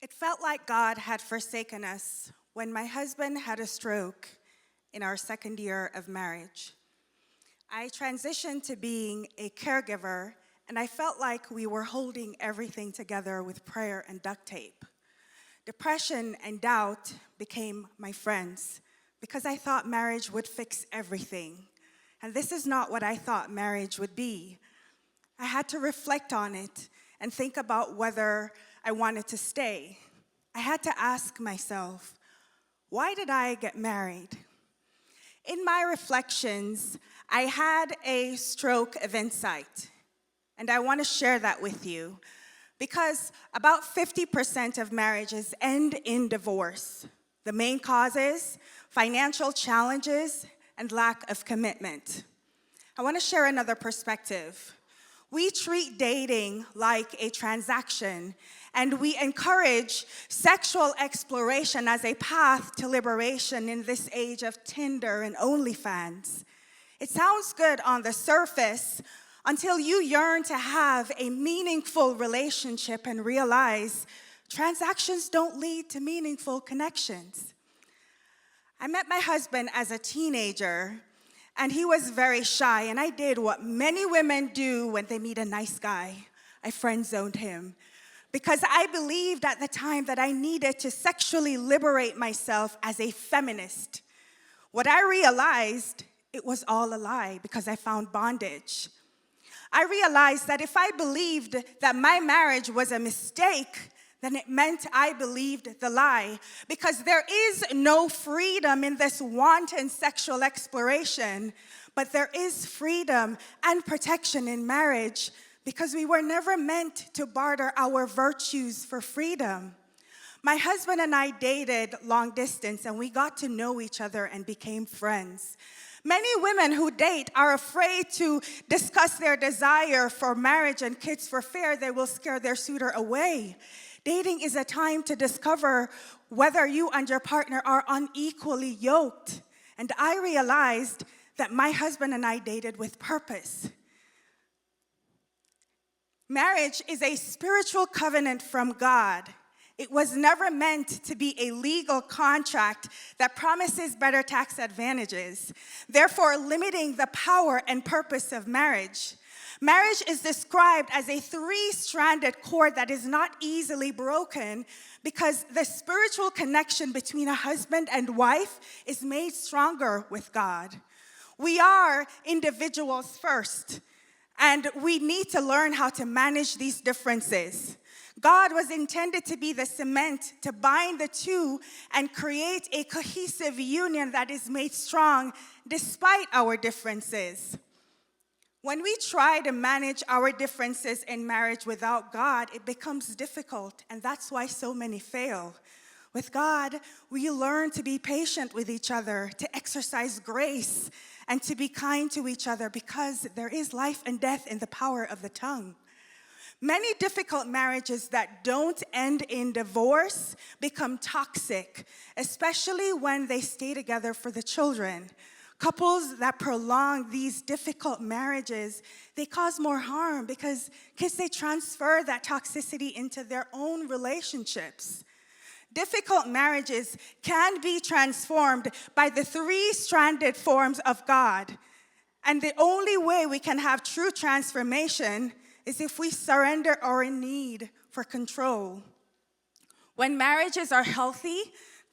It felt like God had forsaken us when my husband had a stroke in our second year of marriage. I transitioned to being a caregiver, and I felt like we were holding everything together with prayer and duct tape. Depression and doubt became my friends because I thought marriage would fix everything. And this is not what I thought marriage would be. I had to reflect on it and think about whether I wanted to stay. I had to ask myself, why did I get married? In my reflections, I had a stroke of insight, and I want to share that with you because about 50% of marriages end in divorce. The main causes, financial challenges, and lack of commitment. I want to share another perspective. We treat dating like a transaction, and we encourage sexual exploration as a path to liberation in this age of Tinder and OnlyFans. It sounds good on the surface until you yearn to have a meaningful relationship and realize transactions don't lead to meaningful connections. I met my husband as a teenager, and he was very shy, and I did what many women do when they meet a nice guy. I friend-zoned him because I believed at the time that I needed to sexually liberate myself as a feminist. What I realized, it was all a lie because I found bondage. I realized that if I believed that my marriage was a mistake, then it meant I believed the lie, because there is no freedom in this wanton sexual exploration, but there is freedom and protection in marriage, because we were never meant to barter our virtues for freedom. My husband and I dated long distance, and we got to know each other and became friends. Many women who date are afraid to discuss their desire for marriage and kids for fear they will scare their suitor away. Dating is a time to discover whether you and your partner are unequally yoked. And I realized that my husband and I dated with purpose. Marriage is a spiritual covenant from God. It was never meant to be a legal contract that promises better tax advantages, therefore limiting the power and purpose of marriage. Marriage is described as a three-stranded cord that is not easily broken because the spiritual connection between a husband and wife is made stronger with God. We are individuals first, and we need to learn how to manage these differences. God was intended to be the cement to bind the two and create a cohesive union that is made strong despite our differences. When we try to manage our differences in marriage without God, it becomes difficult, and that's why so many fail. With God, we learn to be patient with each other, to exercise grace, and to be kind to each other because there is life and death in the power of the tongue. Many difficult marriages that don't end in divorce become toxic, especially when they stay together for the children. Couples that prolong these difficult marriages, they cause more harm because kids, they transfer that toxicity into their own relationships. Difficult marriages can be transformed by the three-stranded forms of God. And the only way we can have true transformation is if we surrender our need for control. When marriages are healthy,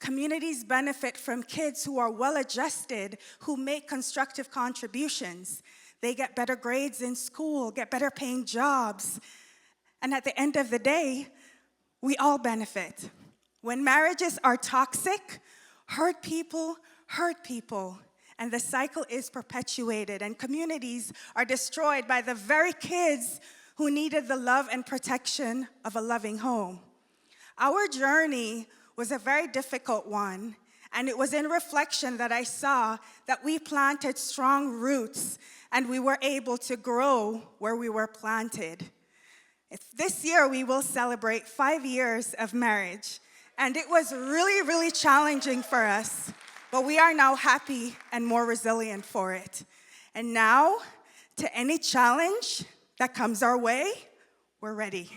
communities benefit from kids who are well-adjusted, who make constructive contributions. They get better grades in school, get better paying jobs. And at the end of the day, we all benefit. When marriages are toxic, hurt people, and the cycle is perpetuated, and communities are destroyed by the very kids who needed the love and protection of a loving home. Our journey was a very difficult one, and it was in reflection that I saw that we planted strong roots and we were able to grow where we were planted. This year we will celebrate 5 years of marriage, and it was really, really challenging for us, but we are now happy and more resilient for it. And now, to any challenge that comes our way, we're ready.